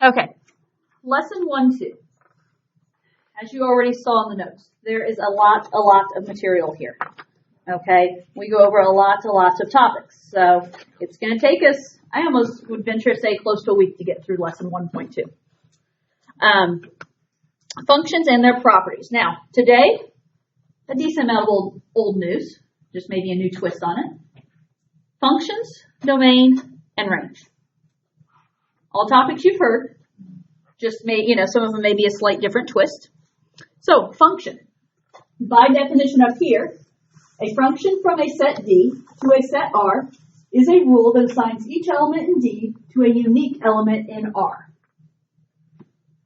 Okay, lesson 1-2. As you already saw in the notes, there is a lot of material here. Okay, we go over a lot of topics. So it's going to take us, I almost would venture to say, close to a week to get through lesson 1.2. Functions and their properties. Now, today, a decent amount of old news, just maybe a new twist on it. Functions, domain, and range. All topics you've heard, just some of them may be a slight different twist. So, function. By definition up here, a function from a set D to a set R is a rule that assigns each element in D to a unique element in R.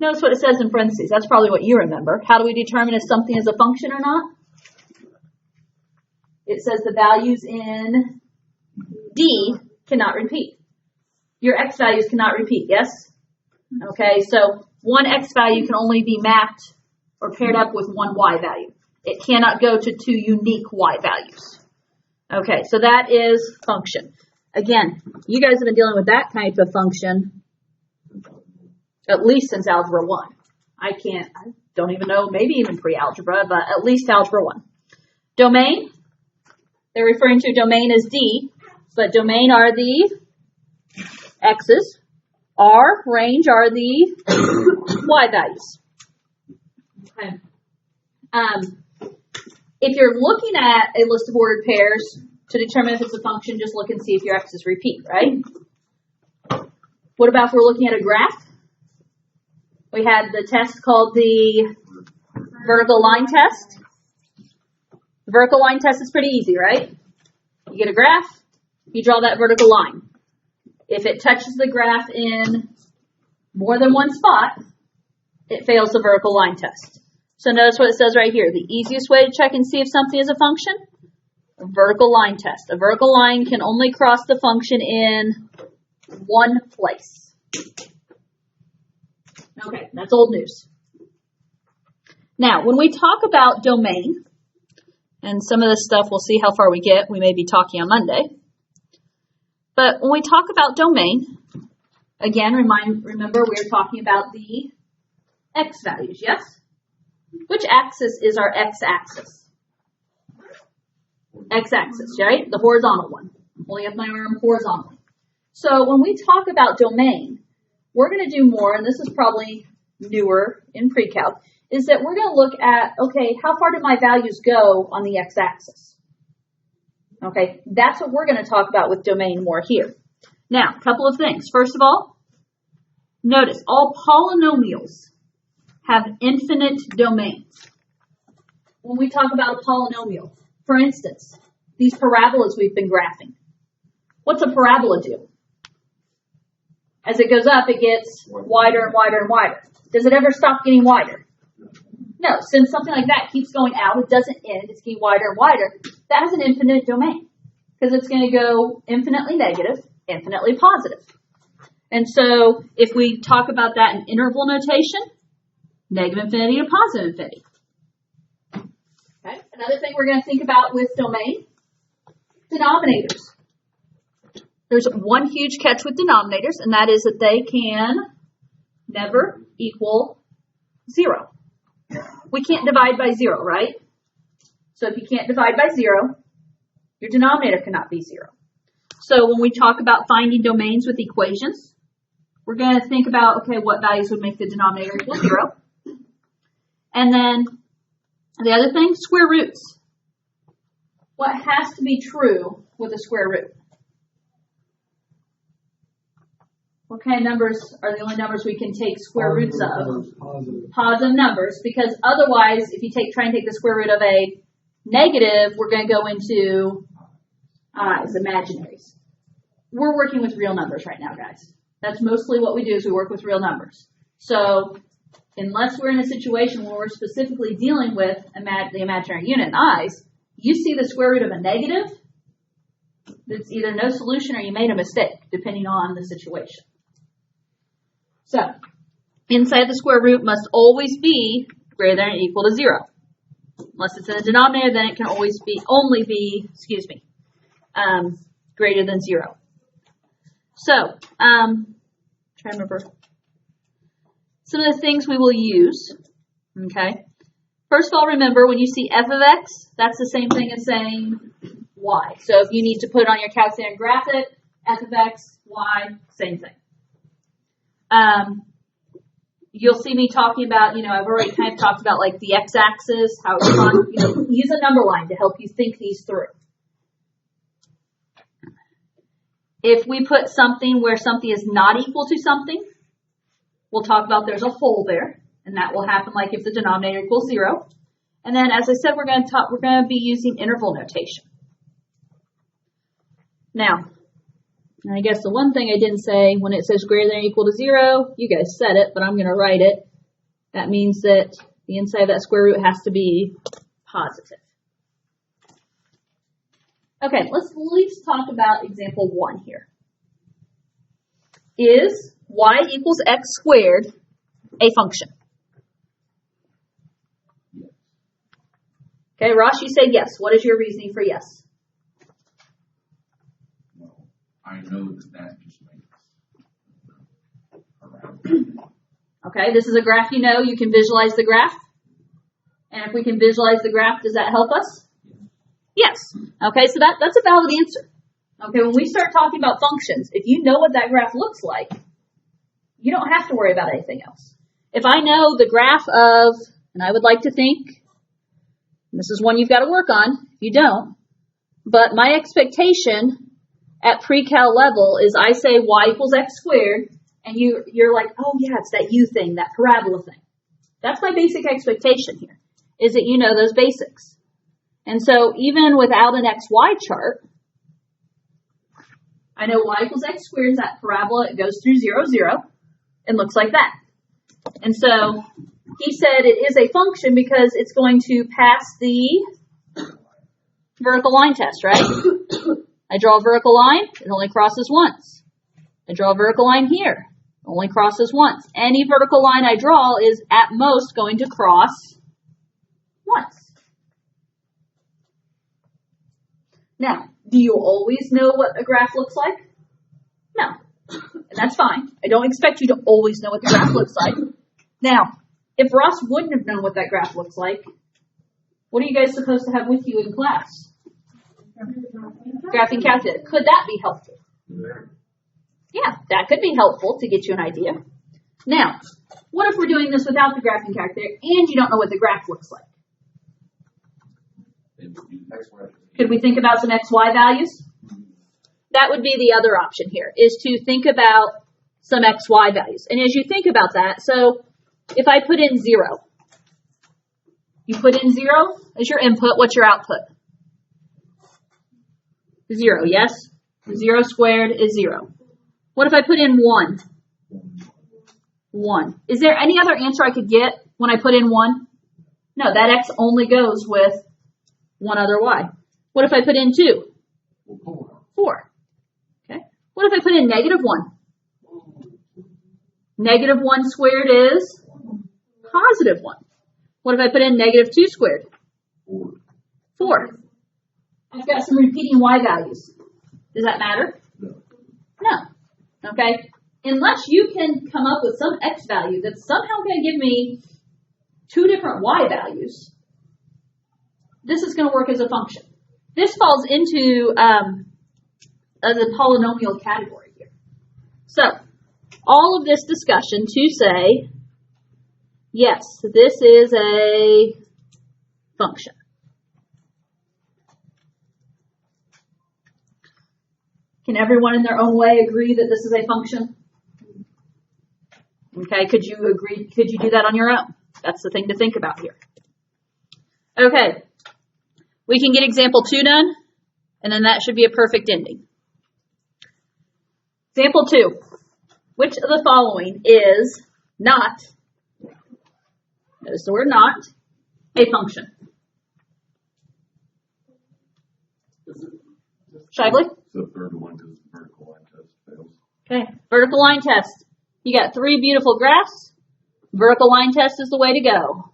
Notice what it says in parentheses. That's probably what you remember. How do we determine if something is a function or not? It says the values in D cannot repeat. Your x values cannot repeat, yes? Okay, so one x value can only be mapped or paired up with one y value. It cannot go to two unique y values. Okay, so that is function. Again, you guys have been dealing with that type of function at least since Algebra 1. I don't even know, maybe even pre-algebra, but at least Algebra 1. Domain, they're referring to domain as D, but domain are the x's. R, range, are the y values. Okay. If you're looking at a list of ordered pairs to determine if it's a function, just look and see if your x's repeat, right? What about if we're looking at a graph? We had the test called the vertical line test. The vertical line test is pretty easy, right? You get a graph, you draw that vertical line. If it touches the graph in more than one spot, it fails the vertical line test. So notice what it says right here. The easiest way to check and see if something is a function, a vertical line test. A vertical line can only cross the function in one place. Okay, that's old news. Now, when we talk about domain, and some of this stuff, we'll see how far we get. We may be talking on Monday. But when we talk about domain, again, remember we're talking about the x values, yes? Which axis is our x-axis? X-axis, right? The horizontal one. I'm holding up my arm horizontally. So when we talk about domain, we're going to do more, and this is probably newer in pre-calc, is that we're going to look at, okay, how far do my values go on the x-axis? Okay, that's what we're going to talk about with domain more here. Now, a couple of things. First of all, notice all polynomials have infinite domains. When we talk about a polynomial, for instance, these parabolas we've been graphing. What's a parabola do? As it goes up, it gets wider and wider and wider. Does it ever stop getting wider? No, since something like that keeps going out, it doesn't end, it's getting wider and wider, that has an infinite domain. Because it's going to go infinitely negative, infinitely positive. And so, if we talk about that in interval notation, negative infinity to positive infinity. Okay. Another thing we're going to think about with domain, denominators. There's one huge catch with denominators, and that is that they can never equal 0. We can't divide by 0, right? So if you can't divide by 0, your denominator cannot be 0. So when we talk about finding domains with equations, we're going to think about, okay, what values would make the denominator equal 0? And then the other thing, square roots. What has to be true with a square root? What kind of numbers are the only numbers we can take square roots of? Positive numbers, because otherwise, if you try and take the square root of a negative, we're going to go into imaginaries. We're working with real numbers right now, guys. That's mostly what we do is we work with real numbers. So unless we're in a situation where we're specifically dealing with the imaginary unit in i's, you see the square root of a negative, it's either no solution or you made a mistake, depending on the situation. So, inside the square root must always be greater than or equal to 0. Unless it's in a denominator, then it can always be greater than 0. So, trying to remember. some of the things we will use. Okay. First of all, remember when you see f of x, that's the same thing as saying y. So if you need to put it on your calculator and graph it, f of x, y, same thing. You'll see me talking about, I've already kind of talked about like the x-axis, how it's on, use a number line to help you think these through. If we put something where something is not equal to something, we'll talk about there's a hole there, and that will happen like if the denominator equals 0. And then, as I said, we're going to be using interval notation. Now, I guess the one thing I didn't say, when it says greater than or equal to 0, you guys said it, but I'm going to write it. That means that the inside of that square root has to be positive. Okay, let's at least talk about example 1 here. Is y equals x squared a function? Okay, Ross, you say yes. What is your reasoning for yes? Well, I know that just makes around. Okay, this is a graph you know. You can visualize the graph. And if we can visualize the graph, does that help us? Yes. Okay, so that's a valid answer. Okay, when we start talking about functions, if you know what that graph looks like, you don't have to worry about anything else. If I know the graph of, and I would like to think, this is one you've got to work on, if you don't, but my expectation at pre-cal level is I say y equals x squared, and you're like, oh yeah, it's that u thing, that parabola thing. That's my basic expectation here, is that you know those basics. And so even without an xy chart, I know y equals x squared is that parabola. It goes through 0, 0, and looks like that. And so he said it is a function because it's going to pass the vertical line test, right? I draw a vertical line, it only crosses once. I draw a vertical line here, it only crosses once. Any vertical line I draw is at most going to cross once. Now, do you always know what a graph looks like? No. And that's fine. I don't expect you to always know what the graph looks like. Now, if Ross wouldn't have known what that graph looks like, what are you guys supposed to have with you in class? Graphing calculator. Could that be helpful? Yeah, that could be helpful to get you an idea. Now, what if we're doing this without the graphing calculator and you don't know what the graph looks like? Could we think about some xy values? That would be the other option here, is to think about some xy values. And as you think about that, so if I put in 0, you put in 0 as your input, what's your output? 0, yes? 0 squared is 0. What if I put in 1? 1. Is there any other answer I could get when I put in 1? No, that x only goes with one other y. What if I put in 2? 4. Okay. What if I put in negative 1? Negative 1 squared is positive 1. What if I put in negative 2 squared? 4. I've got some repeating y values. Does that matter? No. Okay. Unless you can come up with some x value that's somehow going to give me 2 different y values, this is going to work as a function. This falls into the polynomial category here. So, all of this discussion to say, yes, this is a function. Can everyone in their own way agree that this is a function? Okay, could you agree? Could you do that on your own? That's the thing to think about here. Okay, we can get example 2 done, and then that should be a perfect ending. Example 2. Which of the following is not, notice the word not, a function? Shively? The third one is vertical line test fails. Okay, vertical line test. You got 3 beautiful graphs. Vertical line test is the way to go.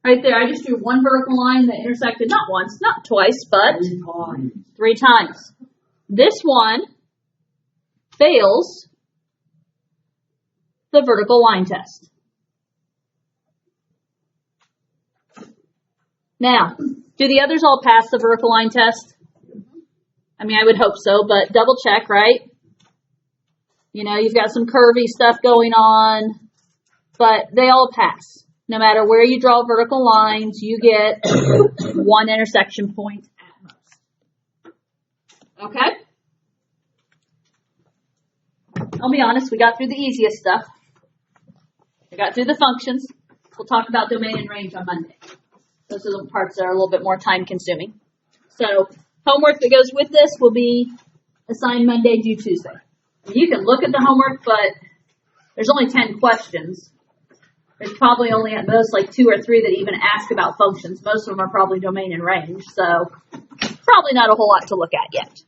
Right there, I just drew one vertical line that intersected not once, not twice, but 3 times. This one fails the vertical line test. Now, do the others all pass the vertical line test? I mean, I would hope so, but double check, right? You know, you've got some curvy stuff going on, but they all pass. No matter where you draw vertical lines, you get one intersection point at most. Okay? I'll be honest, we got through the easiest stuff. We got through the functions. We'll talk about domain and range on Monday. Those are the parts that are a little bit more time consuming. So, homework that goes with this will be assigned Monday, due Tuesday. You can look at the homework, but there's only 10 questions. There's probably only at most like 2 or 3 that even ask about functions. Most of them are probably domain and range, so probably not a whole lot to look at yet.